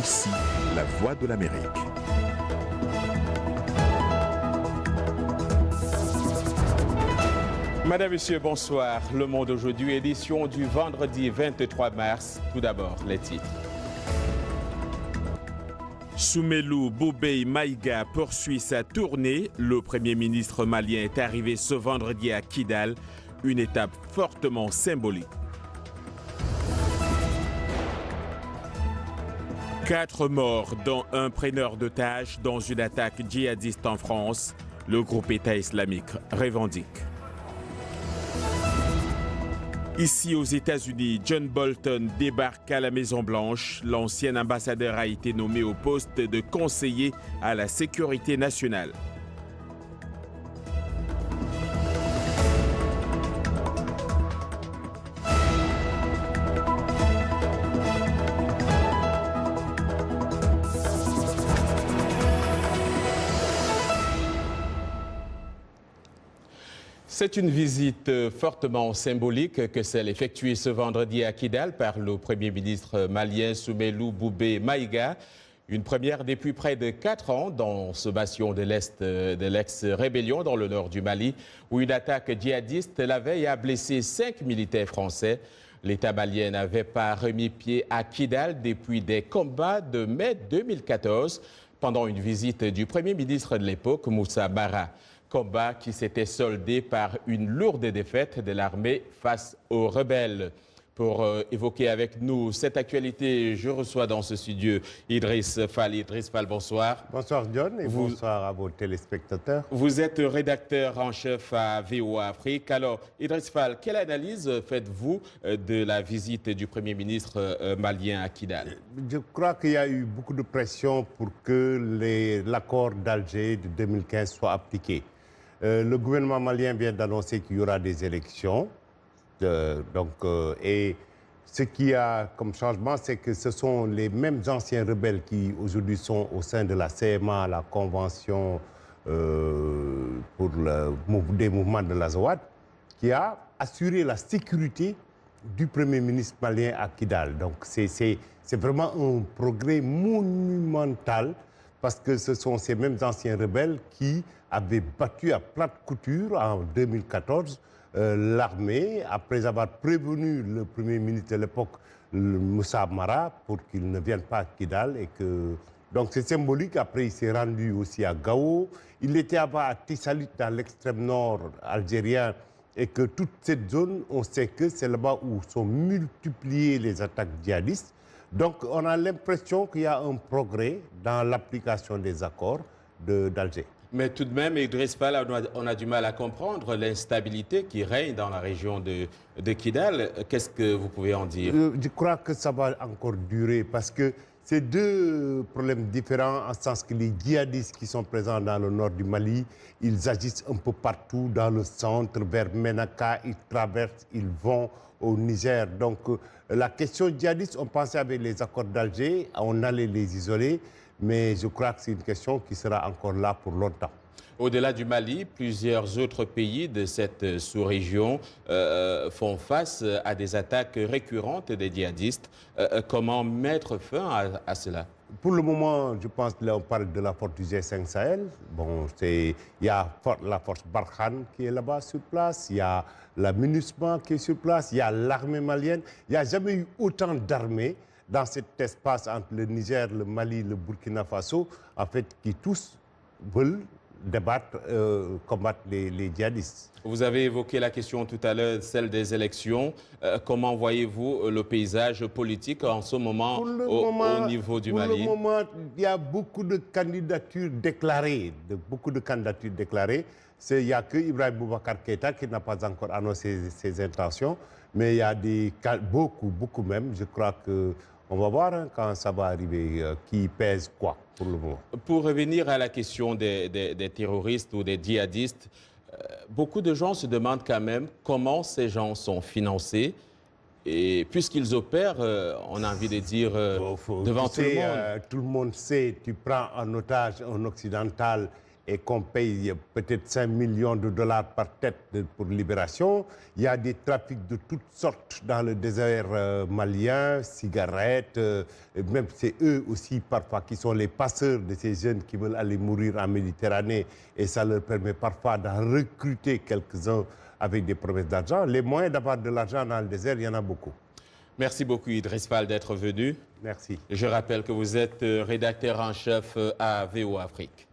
RFI, la voix de l'Amérique. Madame, Monsieur, bonsoir. Le Monde aujourd'hui, édition du vendredi 23 mars. Tout d'abord, les titres. Soumelou Boubèye Maïga poursuit sa tournée. Le Premier ministre malien est arrivé ce vendredi à Kidal, une étape fortement symbolique. 4 morts, dont un preneur d'otages dans une attaque djihadiste en France. Le groupe État islamique revendique. Ici aux États-Unis, John Bolton débarque à la Maison-Blanche. L'ancien ambassadeur a été nommé au poste de conseiller à la sécurité nationale. C'est une visite fortement symbolique que celle effectuée ce vendredi à Kidal par le Premier ministre malien Soumelou Boubèye Maïga. Une première depuis près de 4 ans dans ce bastion de l'Est de l'ex-rébellion dans le nord du Mali, où une attaque djihadiste la veille a blessé 5 militaires français. L'État malien n'avait pas remis pied à Kidal depuis des combats de mai 2014, pendant une visite du Premier ministre de l'époque, Moussa Bara. Combat qui s'était soldé par une lourde défaite de l'armée face aux rebelles. Pour évoquer avec nous cette actualité, je reçois dans ce studio Idriss Fall. Idriss Fall, bonsoir. Bonsoir John et bonsoir à vos téléspectateurs. Vous êtes rédacteur en chef à VOA Afrique. Alors, Idriss Fall, quelle analyse faites-vous de la visite du Premier ministre malien à Kidal? Je crois qu'il y a eu beaucoup de pression pour que l'accord d'Alger de 2015 soit appliqué. Le gouvernement malien vient d'annoncer qu'il y aura des élections. Et ce qu'il y a comme changement, c'est que ce sont les mêmes anciens rebelles qui aujourd'hui sont au sein de la CMA, la Convention des mouvements de l'Azawad, qui a assuré la sécurité du Premier ministre malien à Kidal. Donc c'est vraiment un progrès monumental, parce que ce sont ces mêmes anciens rebelles qui avaient battu à plate couture en 2014 l'armée, après avoir prévenu le Premier ministre de l'époque, Moussa Mara, pour qu'il ne vienne pas à Kidal. Donc c'est symbolique. Après, il s'est rendu aussi à Gao. Il était à Tissalit, dans l'extrême nord algérien, et que toute cette zone, on sait que c'est là-bas où sont multipliées les attaques djihadistes. Donc on a l'impression qu'il y a un progrès dans l'application des accords d'Alger. Mais tout de même, Idriss Fall, on a du mal à comprendre l'instabilité qui règne dans la région de Kidal. Qu'est-ce que vous pouvez en dire? Je crois que ça va encore durer, parce que c'est deux problèmes différents, en sens que les djihadistes qui sont présents dans le nord du Mali, ils agissent un peu partout dans le centre, vers Menaka, ils traversent, ils vont au Niger. Donc la question djihadiste, on pensait avec les accords d'Alger, on allait les isoler, mais je crois que c'est une question qui sera encore là pour longtemps. Au-delà du Mali, plusieurs autres pays de cette sous-région font face à des attaques récurrentes des djihadistes. Comment mettre fin à cela? Pour le moment, je pense que là, on parle de la force du G5 Sahel. Bon, il y a la force Barkhane qui est là-bas sur place, il y a la MINUSMA qui est sur place, il y a l'armée malienne. Il n'y a jamais eu autant d'armées dans cet espace entre le Niger, le Mali, le Burkina Faso, en fait, qui tous veulent débattre, combattre les djihadistes. Vous avez évoqué la question tout à l'heure, celle des élections. Comment voyez-vous le paysage politique en ce moment au niveau du Mali? Pour le moment, il y a beaucoup de candidatures déclarées. Il n'y a que Ibrahim Boubacar Keïta qui n'a pas encore annoncé ses intentions, mais il y a beaucoup même. Je crois qu'on va voir quand ça va arriver, qui pèse quoi pour le moment. Pour revenir à la question des terroristes ou des djihadistes, beaucoup de gens se demandent quand même comment ces gens sont financés. Et puisqu'ils opèrent, on a envie de dire, devant tout le monde. Tout le monde sait, tu prends en otage un occidental et qu'on paye peut-être 5 millions de dollars par tête pour libération. Il y a des trafics de toutes sortes dans le désert malien, cigarettes, même c'est eux aussi parfois qui sont les passeurs de ces jeunes qui veulent aller mourir en Méditerranée et ça leur permet parfois d'en recruter quelques-uns avec des promesses d'argent. Les moyens d'avoir de l'argent dans le désert, il y en a beaucoup. Merci beaucoup Idriss Fall d'être venu. Merci. Je rappelle que vous êtes rédacteur en chef à VOA Afrique.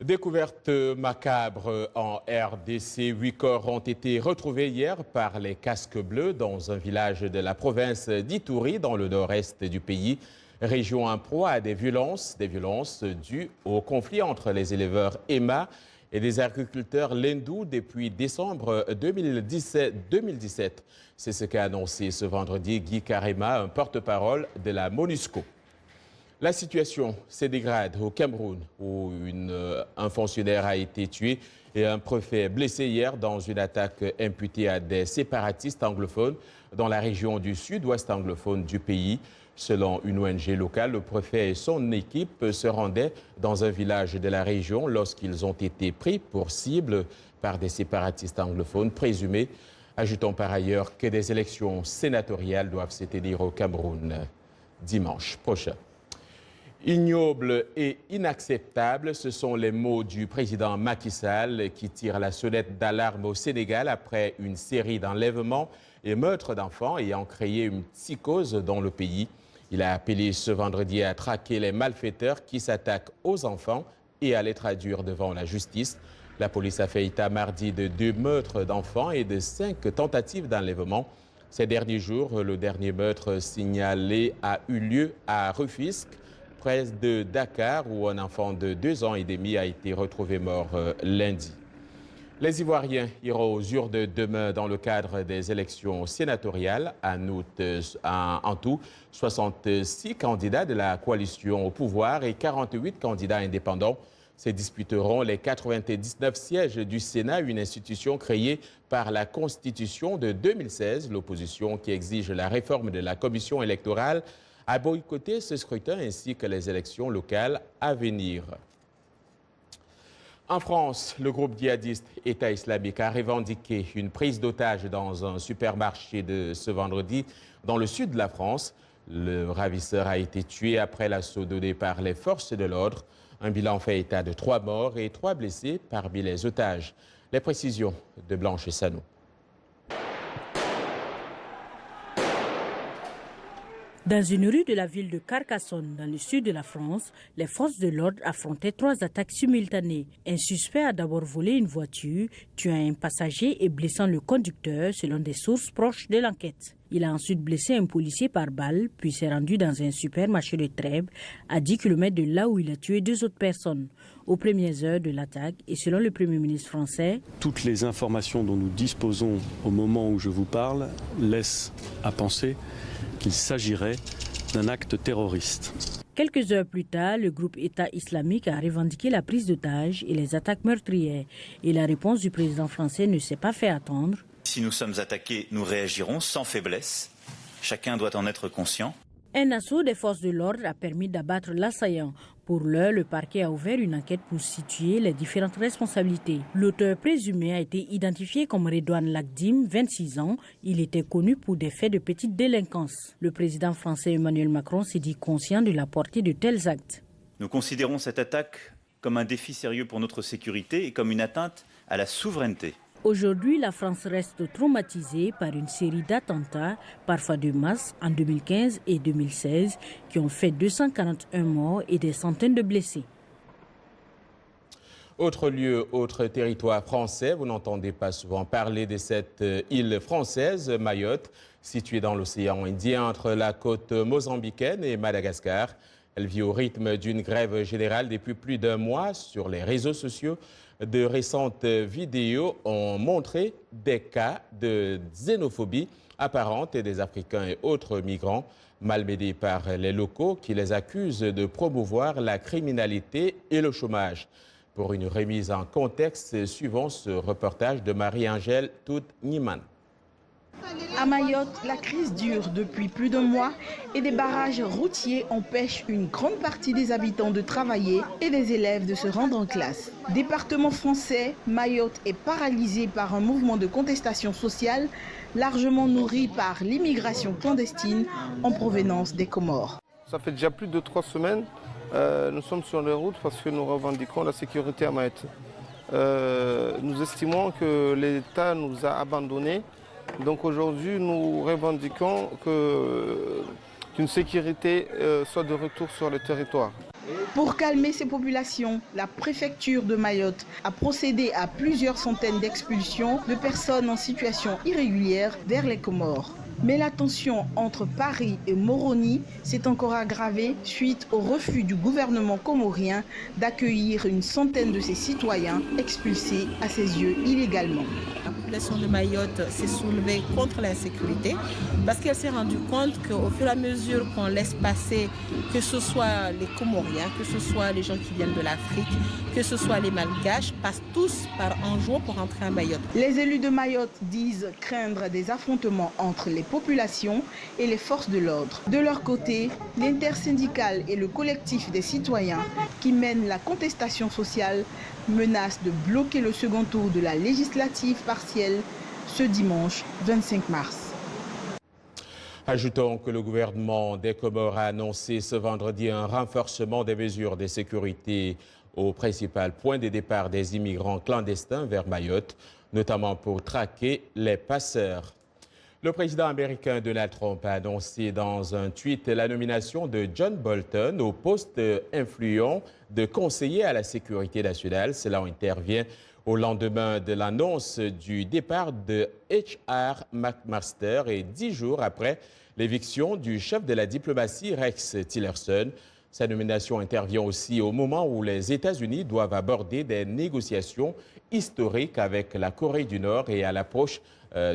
Découverte macabre en RDC, 8 corps ont été retrouvés hier par les casques bleus dans un village de la province d'Ituri, dans le nord-est du pays, région en proie à des violences dues au conflit entre les éleveurs Emma et des agriculteurs Lendou depuis décembre 2017. C'est ce qu'a annoncé ce vendredi Guy Karema, un porte-parole de la MONUSCO. La situation se dégrade au Cameroun où un fonctionnaire a été tué et un préfet blessé hier dans une attaque imputée à des séparatistes anglophones dans la région du sud-ouest anglophone du pays. Selon une ONG locale, le préfet et son équipe se rendaient dans un village de la région lorsqu'ils ont été pris pour cible par des séparatistes anglophones présumés. Ajoutons par ailleurs que des élections sénatoriales doivent se tenir au Cameroun dimanche prochain. Ignoble et inacceptable, ce sont les mots du président Macky Sall qui tire la sonnette d'alarme au Sénégal après une série d'enlèvements et meurtres d'enfants ayant créé une psychose dans le pays. Il a appelé ce vendredi à traquer les malfaiteurs qui s'attaquent aux enfants et à les traduire devant la justice. La police a fait état mardi de 2 meurtres d'enfants et de 5 tentatives d'enlèvement. Ces derniers jours, le dernier meurtre signalé a eu lieu à Rufisque, près de Dakar, où un enfant de 2 ans et demi a été retrouvé mort lundi. Les Ivoiriens iront aux urnes demain dans le cadre des élections sénatoriales. En tout, 66 candidats de la coalition au pouvoir et 48 candidats indépendants se disputeront les 99 sièges du Sénat, une institution créée par la Constitution de 2016. L'opposition qui exige la réforme de la commission électorale a boycotté ce scrutin ainsi que les élections locales à venir. En France, le groupe djihadiste État islamique a revendiqué une prise d'otage dans un supermarché de ce vendredi dans le sud de la France. Le ravisseur a été tué après l'assaut donné par les forces de l'ordre. Un bilan fait état de 3 morts et 3 blessés parmi les otages. Les précisions de Blanche Sanou. Dans une rue de la ville de Carcassonne, dans le sud de la France, les forces de l'ordre affrontaient 3 attaques simultanées. Un suspect a d'abord volé une voiture, tuant un passager et blessant le conducteur, selon des sources proches de l'enquête. Il a ensuite blessé un policier par balle, puis s'est rendu dans un supermarché de Trèbes, à 10 km de là où il a tué 2 autres personnes. Aux premières heures de l'attaque, et selon le Premier ministre français, toutes les informations dont nous disposons au moment où je vous parle laissent à penser qu'il s'agirait d'un acte terroriste. Quelques heures plus tard, le groupe État islamique a revendiqué la prise d'otages et les attaques meurtrières. Et la réponse du président français ne s'est pas fait attendre. Si nous sommes attaqués, nous réagirons sans faiblesse. Chacun doit en être conscient. Un assaut des forces de l'ordre a permis d'abattre l'assaillant. Pour l'heure, le parquet a ouvert une enquête pour situer les différentes responsabilités. L'auteur présumé a été identifié comme Redouane Lagdim, 26 ans. Il était connu pour des faits de petite délinquance. Le président français Emmanuel Macron s'est dit conscient de la portée de tels actes. Nous considérons cette attaque comme un défi sérieux pour notre sécurité et comme une atteinte à la souveraineté. Aujourd'hui, la France reste traumatisée par une série d'attentats, parfois de masse, en 2015 et 2016, qui ont fait 241 morts et des centaines de blessés. Autre lieu, autre territoire français, vous n'entendez pas souvent parler de cette île française, Mayotte, située dans l'océan Indien entre la côte mozambicaine et Madagascar. Elle vit au rythme d'une grève générale depuis plus d'1 mois sur les réseaux sociaux. De récentes vidéos ont montré des cas de xénophobie apparente et des Africains et autres migrants malmenés par les locaux qui les accusent de promouvoir la criminalité et le chômage. Pour une remise en contexte, suivons ce reportage de Marie-Angèle Tout-Niman. À Mayotte, la crise dure depuis plus d'un mois et des barrages routiers empêchent une grande partie des habitants de travailler et des élèves de se rendre en classe. Département français, Mayotte est paralysé par un mouvement de contestation sociale largement nourri par l'immigration clandestine en provenance des Comores. Ça fait déjà plus de 3 semaines, nous sommes sur les routes parce que nous revendiquons la sécurité à Mayotte. Nous estimons que l'État nous a abandonnés. Donc aujourd'hui, nous revendiquons qu'une sécurité soit de retour sur le territoire. Pour calmer ces populations, la préfecture de Mayotte a procédé à plusieurs centaines d'expulsions de personnes en situation irrégulière vers les Comores. Mais la tension entre Paris et Moroni s'est encore aggravée suite au refus du gouvernement comorien d'accueillir une centaine de ses citoyens expulsés à ses yeux illégalement. La population de Mayotte s'est soulevée contre l'insécurité parce qu'elle s'est rendue compte qu'au fur et à mesure qu'on laisse passer, que ce soit les Comoriens, que ce soit les gens qui viennent de l'Afrique, que ce soit les Malgaches, passent tous par Anjou pour entrer à Mayotte. Les élus de Mayotte disent craindre des affrontements entre les populations et les forces de l'ordre. De leur côté, l'intersyndicale et le collectif des citoyens qui mènent la contestation sociale menacent de bloquer le second tour de la législative partielle ce dimanche 25 mars. Ajoutons que le gouvernement des Comores a annoncé ce vendredi un renforcement des mesures de sécurité au principal point de départ des immigrants clandestins vers Mayotte, notamment pour traquer les passeurs. Le président américain Donald Trump a annoncé dans un tweet la nomination de John Bolton au poste influent de conseiller à la sécurité nationale. Cela intervient au lendemain de l'annonce du départ de H.R. McMaster et 10 jours après l'éviction du chef de la diplomatie Rex Tillerson. Sa nomination intervient aussi au moment où les États-Unis doivent aborder des négociations historiques avec la Corée du Nord et à l'approche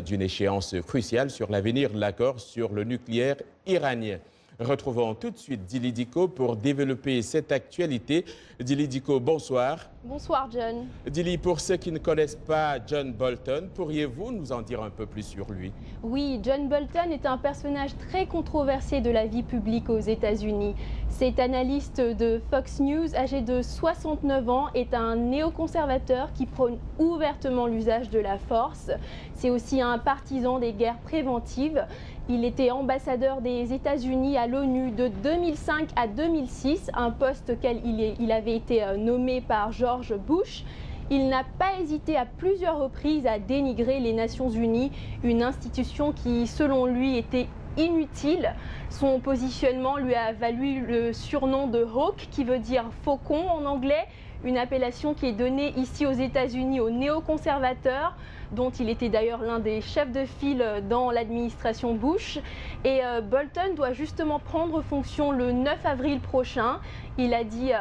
d'une échéance cruciale sur l'avenir de l'accord sur le nucléaire iranien. Retrouvons tout de suite Dili Diko pour développer cette actualité. Dili Diko, bonsoir. Bonsoir John. Dili, pour ceux qui ne connaissent pas John Bolton, pourriez-vous nous en dire un peu plus sur lui? Oui, John Bolton est un personnage très controversé de la vie publique aux États-Unis. Cet analyste de Fox News, âgé de 69 ans, est un néoconservateur qui prône ouvertement l'usage de la force. C'est aussi un partisan des guerres préventives. Il était ambassadeur des États-Unis à l'ONU de 2005 à 2006, un poste auquel il avait été nommé par George Bush. Il n'a pas hésité à plusieurs reprises à dénigrer les Nations Unies, une institution qui, selon lui, était inutile. Son positionnement lui a valu le surnom de Hawk, qui veut dire faucon en anglais, une appellation qui est donnée ici aux États-Unis aux néoconservateurs, dont il était d'ailleurs l'un des chefs de file dans l'administration Bush. Et Bolton doit justement prendre fonction le 9 avril prochain. Il a dit...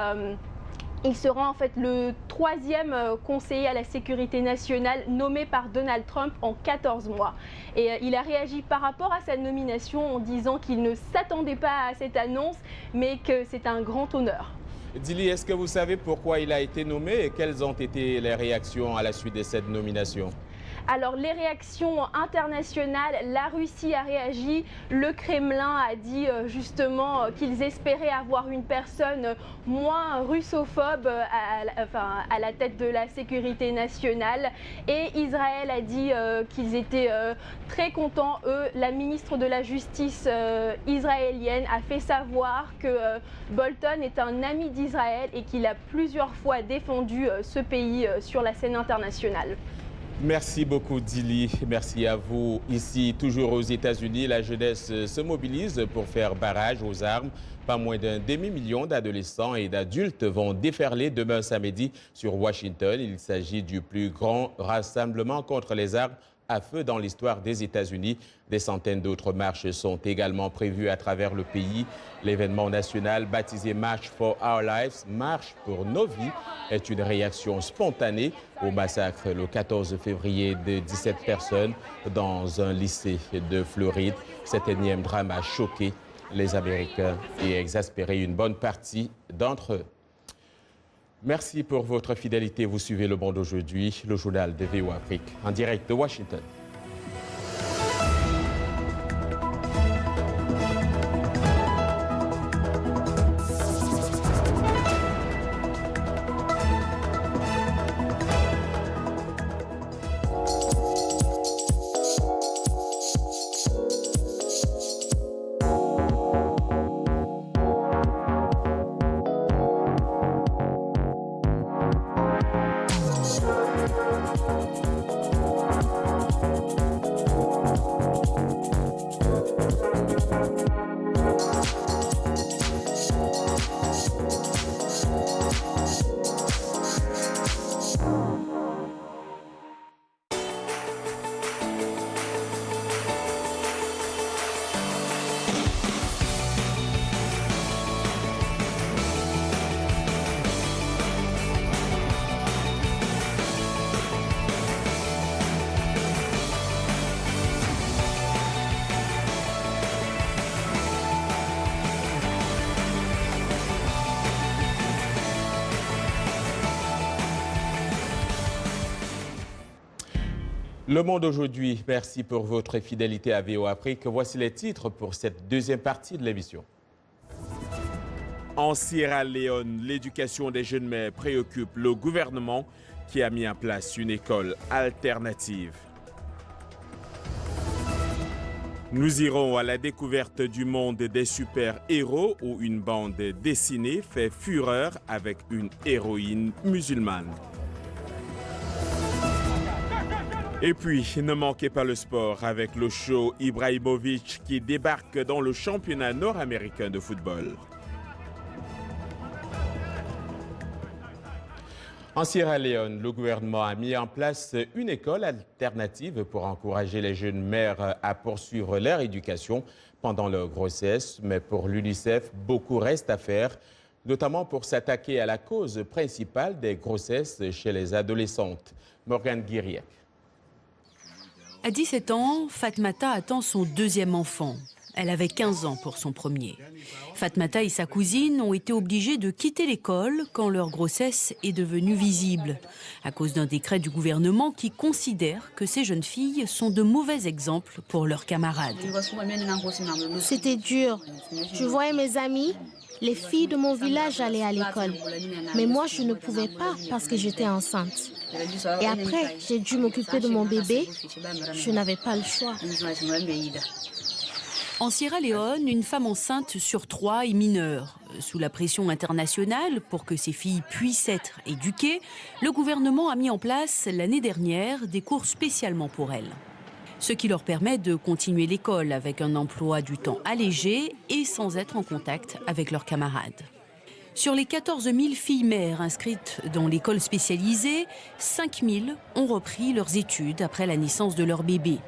il sera en fait le 3e conseiller à la sécurité nationale nommé par Donald Trump en 14 mois. Et il a réagi par rapport à sa nomination en disant qu'il ne s'attendait pas à cette annonce, mais que c'est un grand honneur. Dili, est-ce que vous savez pourquoi il a été nommé et quelles ont été les réactions à la suite de cette nomination? Alors les réactions internationales, la Russie a réagi, le Kremlin a dit justement qu'ils espéraient avoir une personne moins russophobe à la tête de la sécurité nationale, et Israël a dit qu'ils étaient très contents. La ministre de la Justice israélienne a fait savoir que Bolton est un ami d'Israël et qu'il a plusieurs fois défendu ce pays sur la scène internationale. Merci beaucoup Dili, merci à vous. Ici, toujours aux États-Unis, la jeunesse se mobilise pour faire barrage aux armes. Pas moins d'un demi-million d'adolescents et d'adultes vont déferler demain samedi sur Washington. Il s'agit du plus grand rassemblement contre les armes à feu dans l'histoire des États-Unis. Des centaines d'autres marches sont également prévues à travers le pays. L'événement national baptisé March for Our Lives, Marche pour nos vies, est une réaction spontanée au massacre le 14 février de 17 personnes dans un lycée de Floride. Cet énième drame a choqué les Américains et exaspéré une bonne partie d'entre eux. Merci pour votre fidélité. Vous suivez Le Monde aujourd'hui, le journal de VOA Afrique, en direct de Washington. Le Monde aujourd'hui, merci pour votre fidélité à VOA Afrique. Voici les titres pour cette deuxième partie de l'émission. En Sierra Leone, l'éducation des jeunes mères préoccupe le gouvernement qui a mis en place une école alternative. Nous irons à la découverte du monde des super-héros où une bande dessinée fait fureur avec une héroïne musulmane. Et puis, ne manquez pas le sport avec le show Ibrahimovic qui débarque dans le championnat nord-américain de football. En Sierra Leone, le gouvernement a mis en place une école alternative pour encourager les jeunes mères à poursuivre leur éducation pendant leur grossesse. Mais pour l'UNICEF, beaucoup reste à faire, notamment pour s'attaquer à la cause principale des grossesses chez les adolescentes. Morgane Guiriec. À 17 ans, Fatmata attend son deuxième enfant. Elle avait 15 ans pour son premier. Fatmata et sa cousine ont été obligées de quitter l'école quand leur grossesse est devenue visible, à cause d'un décret du gouvernement qui considère que ces jeunes filles sont de mauvais exemples pour leurs camarades. C'était dur. Je voyais mes amis, les filles de mon village aller à l'école. Mais moi, je ne pouvais pas parce que j'étais enceinte. Et après, j'ai dû m'occuper de mon bébé. Je n'avais pas le choix. En Sierra Leone, une femme enceinte sur 3 est mineure. Sous la pression internationale pour que ces filles puissent être éduquées, le gouvernement a mis en place l'année dernière des cours spécialement pour elles. Ce qui leur permet de continuer l'école avec un emploi du temps allégé et sans être en contact avec leurs camarades. Sur les 14 000 filles mères inscrites dans l'école spécialisée, 5 000 ont repris leurs études après la naissance de leur bébé.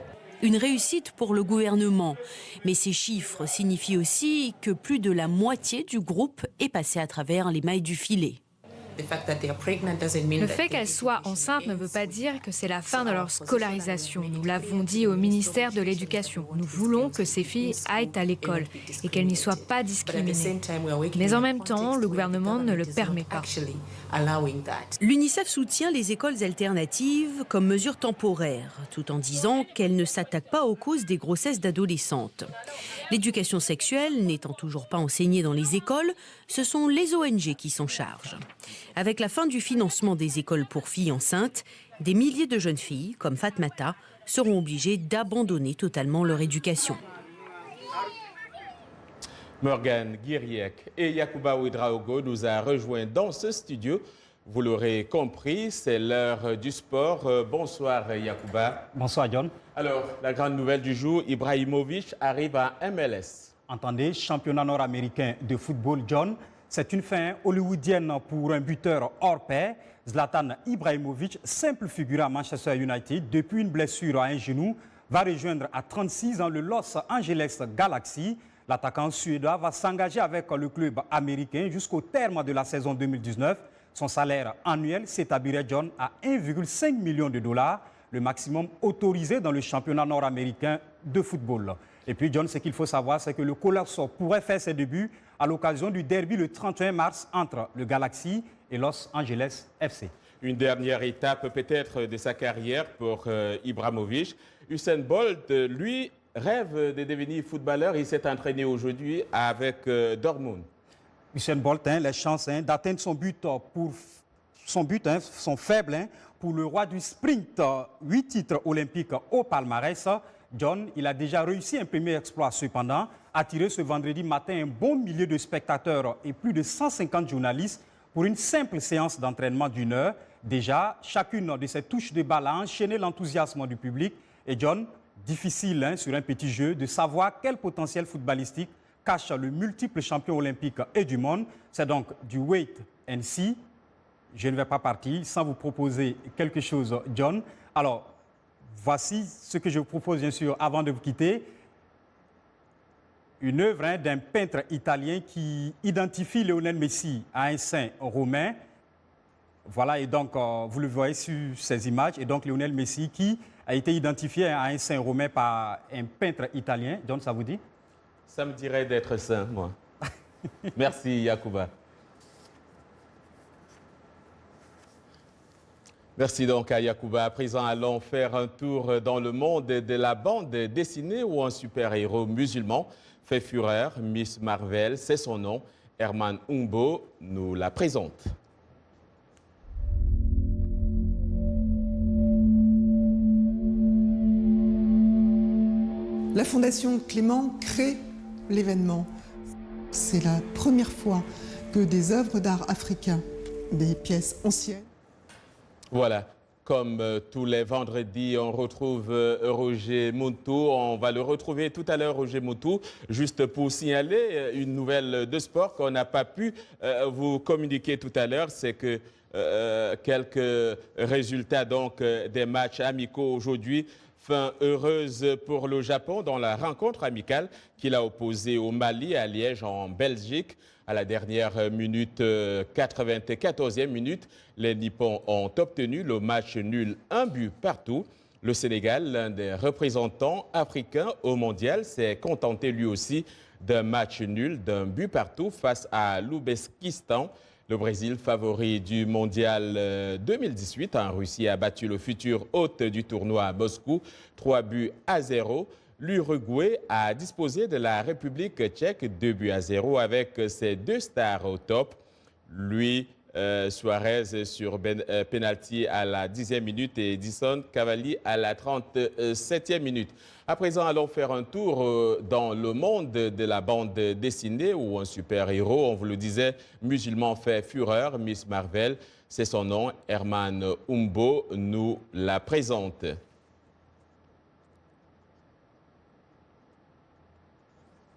Une réussite pour le gouvernement. Mais ces chiffres signifient aussi que plus de la moitié du groupe est passé à travers les mailles du filet. Le fait qu'elles soient enceintes ne veut pas dire que c'est la fin de leur scolarisation. Nous l'avons dit au ministère de l'Éducation. Nous voulons que ces filles aillent à l'école et qu'elles n'y soient pas discriminées. Mais en même temps, le gouvernement ne le permet pas. L'UNICEF soutient les écoles alternatives comme mesure temporaire, tout en disant qu'elles ne s'attaquent pas aux causes des grossesses d'adolescentes. L'éducation sexuelle n'étant toujours pas enseignée dans les écoles, ce sont les ONG qui s'en chargent. Avec la fin du financement des écoles pour filles enceintes, des milliers de jeunes filles, comme Fatmata, seront obligées d'abandonner totalement leur éducation. Morgane Guiriec et Yacouba Ouedraogo nous a rejoints dans ce studio. Vous l'aurez compris, c'est l'heure du sport. Bonsoir Yacouba. Bonsoir John. Alors, la grande nouvelle du jour, Ibrahimovic arrive à MLS. Entendez, championnat nord-américain de football, John. C'est une fin hollywoodienne pour un buteur hors pair. Zlatan Ibrahimovic, simple figure à Manchester United, depuis une blessure à un genou, va rejoindre à 36 ans le Los Angeles Galaxy. L'attaquant suédois va s'engager avec le club américain jusqu'au terme de la saison 2019. Son salaire annuel s'établirait, John, à 1,5 million de dollars, le maximum autorisé dans le championnat nord-américain de football. Et puis, John, ce qu'il faut savoir, c'est que le Colosso pourrait faire ses débuts à l'occasion du derby le 31 mars entre le Galaxy et Los Angeles FC. Une dernière étape peut-être de sa carrière pour Ibrahimovic. Usain Bolt, lui, rêve de devenir footballeur. Il s'est entraîné aujourd'hui avec Dortmund. Usain Bolt, les chances d'atteindre son but sont faibles pour le roi du sprint. 8 titres olympiques au palmarès. John, il a déjà réussi un premier exploit cependant, attirer ce vendredi matin un bon millier de spectateurs et plus de 150 journalistes pour une simple séance d'entraînement d'1 heure. Déjà, chacune de ces touches de balle a enchaîné l'enthousiasme du public. Et John, difficile sur un petit jeu de savoir quel potentiel footballistique cache le multiple champion olympique et du monde. C'est donc du wait and see. Je ne vais pas partir sans vous proposer quelque chose, John. Alors, voici ce que je vous propose, bien sûr, avant de vous quitter. Une œuvre d'un peintre italien qui identifie Lionel Messi à un saint romain. Voilà, et donc, vous le voyez sur ces images. Et donc, Lionel Messi qui a été identifié à un saint romain par un peintre italien. John, ça vous dit? Ça me dirait d'être saint, moi. Merci, Yacouba. Merci donc à Yacouba. À présent, allons faire un tour dans le monde de la bande dessinée où un super-héros musulman fait fureur. Miss Marvel, c'est son nom. Herman Umbo nous la présente. La Fondation Clément crée l'événement. C'est la première fois que des œuvres d'art africains, des pièces anciennes. Voilà, comme tous les vendredis, on retrouve Roger Moutou. On va le retrouver tout à l'heure, Roger Moutou, juste pour signaler une nouvelle de sport qu'on n'a pas pu vous communiquer tout à l'heure. C'est que quelques résultats donc, des matchs amicaux aujourd'hui. Fin heureuse pour le Japon dans la rencontre amicale qu'il a opposée au Mali à Liège en Belgique. À la dernière minute, 94e minute, les Nippons ont obtenu le match nul, 1 but partout. Le Sénégal, l'un des représentants africains au mondial, s'est contenté lui aussi d'un match nul, d'un but partout face à l'Ouzbékistan. Le Brésil, favori du mondial 2018 en Russie, a battu le futur hôte du tournoi à Moscou, 3-0. L'Uruguay a disposé de la République tchèque 2-0 avec ses deux stars au top. Lui, Suarez sur penalty à la 10e minute et Edison Cavani à la 37e minute. À présent, allons faire un tour dans le monde de la bande dessinée où un super-héros, on vous le disait, musulman fait fureur, Miss Marvel, c'est son nom, Herman Umbo nous la présente.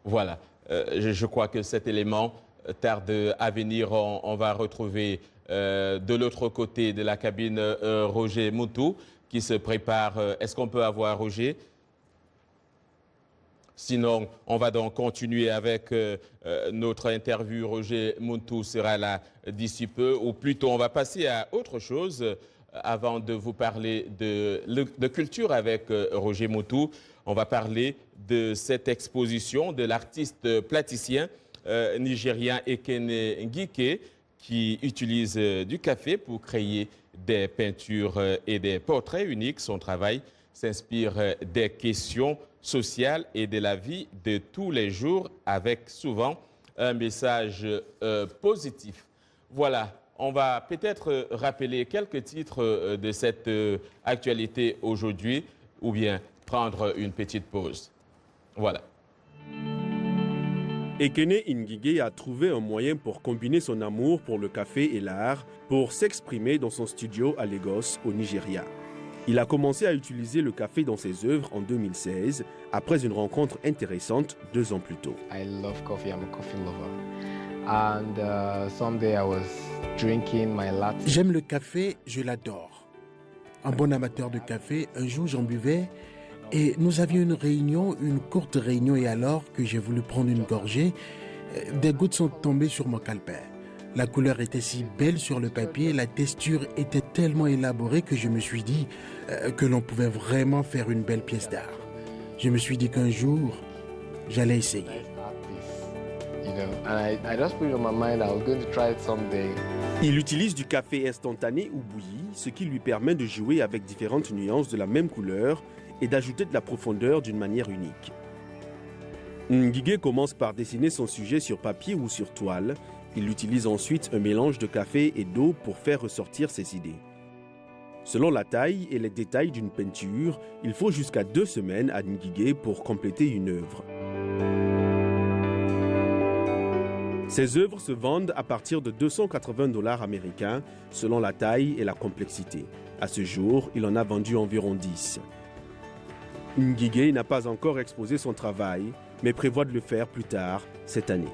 Voilà, je crois que cet élément tarde à venir. On va retrouver de l'autre côté de la cabine Roger Moutou qui se prépare. Est-ce qu'on peut avoir Roger? Sinon, on va donc continuer avec notre interview. Roger Moutou sera là d'ici peu, ou plutôt on va passer à autre chose avant de vous parler de culture avec Roger Moutou. On va parler de cette exposition de l'artiste plasticien nigérien Ekene Ngike qui utilise du café pour créer des peintures et des portraits uniques. Son travail s'inspire des questions sociales et de la vie de tous les jours avec souvent un message positif. Voilà, on va peut-être rappeler quelques titres de cette actualité aujourd'hui ou bien prendre une petite pause. Voilà. Ekene Ngige a trouvé un moyen pour combiner son amour pour le café et l'art pour s'exprimer dans son studio à Lagos, au Nigeria. Il a commencé à utiliser le café dans ses œuvres en 2016, après une rencontre intéressante 2 ans plus tôt. I love coffee, I'm a coffee lover. And someday I was drinking my latte. J'aime le café, je l'adore. Un bon amateur de café, un jour j'en buvais et nous avions une courte réunion et alors que j'ai voulu prendre une gorgée, des gouttes sont tombées sur mon calepin. La couleur était si belle sur le papier, la texture était tellement élaborée que je me suis dit que l'on pouvait vraiment faire une belle pièce d'art. Je me suis dit qu'un jour, j'allais essayer. Il utilise du café instantané ou bouilli, ce qui lui permet de jouer avec différentes nuances de la même couleur et d'ajouter de la profondeur d'une manière unique. Ngige commence par dessiner son sujet sur papier ou sur toile. Il utilise ensuite un mélange de café et d'eau pour faire ressortir ses idées. Selon la taille et les détails d'une peinture, il faut jusqu'à 2 semaines à Ngige pour compléter une œuvre. Ces œuvres se vendent à partir de $280 américains selon la taille et la complexité. À ce jour, il en a vendu environ 10. Ngige n'a pas encore exposé son travail, mais prévoit de le faire plus tard cette année.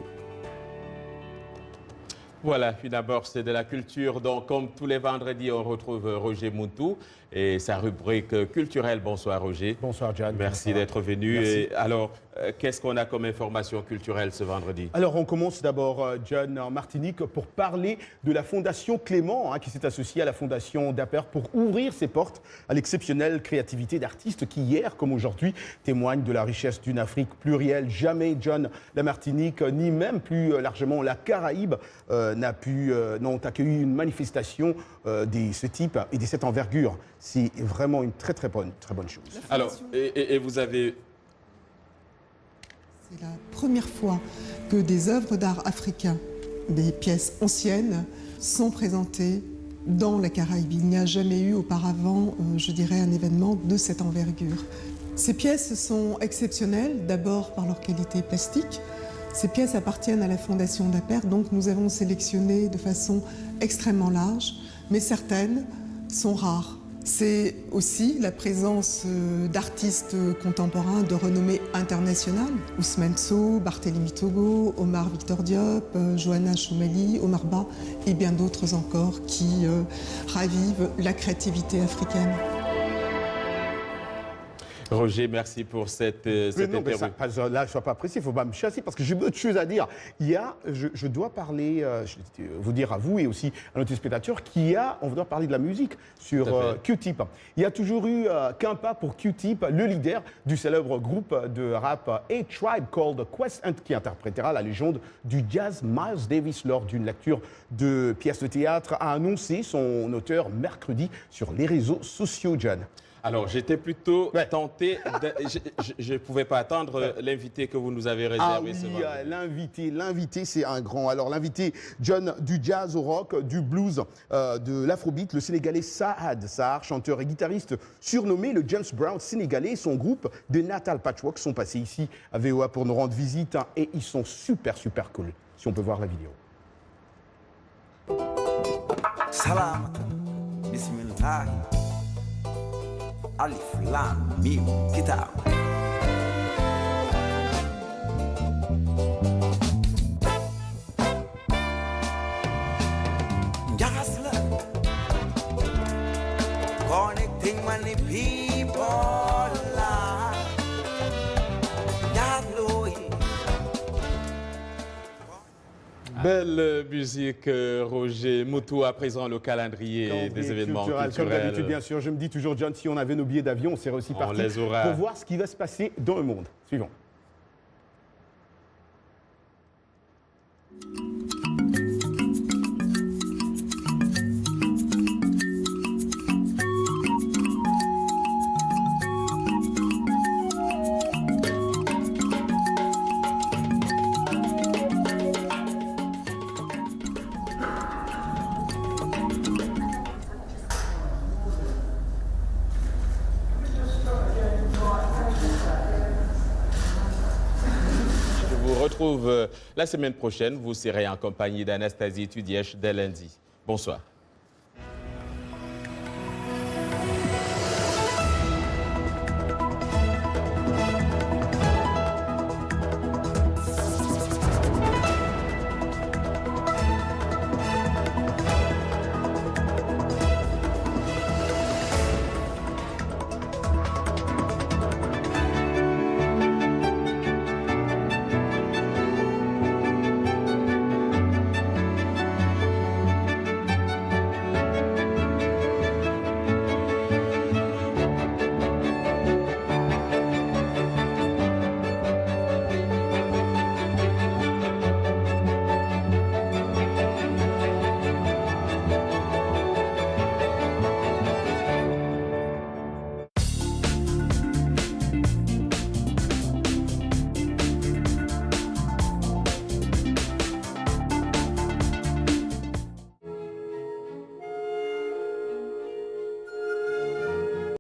Voilà, puis d'abord c'est de la culture. Donc comme tous les vendredis, on retrouve Roger Moutou. et sa rubrique culturelle. Bonsoir Roger. Bonsoir John. Merci d'être venu. Et alors, qu'est-ce qu'on a comme information culturelle ce vendredi? Alors on commence d'abord, John, en Martinique, pour parler de la Fondation Clément, qui s'est associée à la Fondation Dapper pour ouvrir ses portes à l'exceptionnelle créativité d'artistes qui, hier comme aujourd'hui, témoignent de la richesse d'une Afrique plurielle. Jamais, John, la Martinique, ni même plus largement la Caraïbe, n'ont accueilli une manifestation de ce type et de cette envergure. C'est vraiment une très bonne chose. Alors, et vous avez... C'est la première fois que des œuvres d'art africains, des pièces anciennes, sont présentées dans la Caraïbe. Il n'y a jamais eu auparavant, je dirais, un événement de cette envergure. Ces pièces sont exceptionnelles, d'abord par leur qualité plastique. Ces pièces appartiennent à la Fondation Dapper, donc nous avons sélectionné de façon extrêmement large, mais certaines sont rares. C'est aussi la présence d'artistes contemporains de renommée internationale. Ousmane Sow, Barthélemy Togo, Omar Victor Diop, Johanna Choumali, Omar Ba et bien d'autres encore qui ravivent la créativité africaine. Roger, merci pour cette interview. Là, je ne sois pas pressé, il ne faut pas me chasser parce que j'ai d'autres choses à dire. Je dois parler, vous dire à vous et aussi à nos téléspectateurs on doit parler de la musique sur Q-Tip. Il y a toujours eu qu'un pas pour Q-Tip, le leader du célèbre groupe de rap A-Tribe Called Quest, qui interprétera la légende du jazz Miles Davis lors d'une lecture de pièces de théâtre, a annoncé son auteur mercredi sur les réseaux sociaux, John. Alors, j'étais plutôt tenté, je ne pouvais pas attendre l'invité que vous nous avez réservé ce vendredi. L'invité, c'est un grand. Alors, l'invité, John, du jazz au rock, du blues, de l'afrobeat, le Sénégalais Saad Sarr, chanteur et guitariste surnommé le James Brown sénégalais. Son groupe, The Natal Patchwork, sont passés ici à VOA pour nous rendre visite et ils sont super cool. Si on peut voir la vidéo. Salam, bismillah. Alif, Lam, Mim, Kitab. Jasla, connecting many people. Belle musique, Roger. Moutou, à présent, le calendrier des événements culturels. Comme d'habitude, bien sûr. Je me dis toujours, John, si on avait nos billets d'avion, on serait aussi parti pour voir ce qui va se passer dans le monde. Suivons. Retrouve la semaine prochaine. Vous serez en compagnie d'Anastasie Tudièche dès lundi. Bonsoir.